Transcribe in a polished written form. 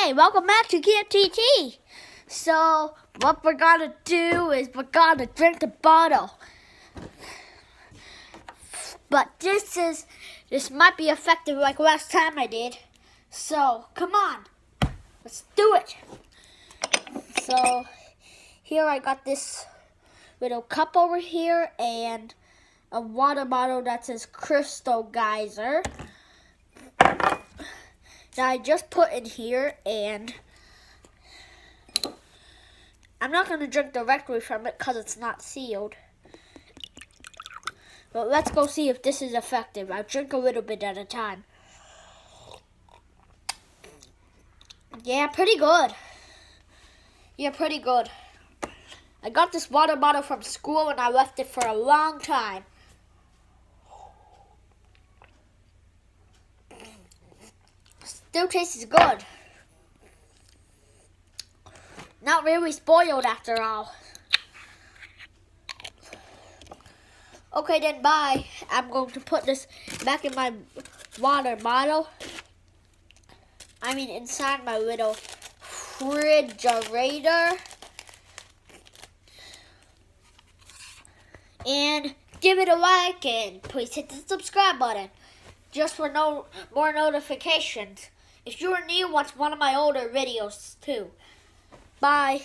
Hey, welcome back to KFTT. So, what we're gonna do is we're gonna drink the bottle. But this might be effective like last time I did. So, come on. Let's do it. So, here I got this little cup over here and a water bottle that says Crystal Geyser. That I just put in here, and I'm not going to drink directly from it because it's not sealed. But let's go see if this is effective. I'll drink a little bit at a time. Yeah, pretty good. Yeah, pretty good. I got this water bottle from school and I left it for a long time. Still tastes good. Not really spoiled after all. Okay then, bye. I'm going to put this back in my water bottle. I mean inside my little refrigerator. And give it a like and please hit the subscribe button just for more notifications. If you are new, watch one of my older videos too. Bye.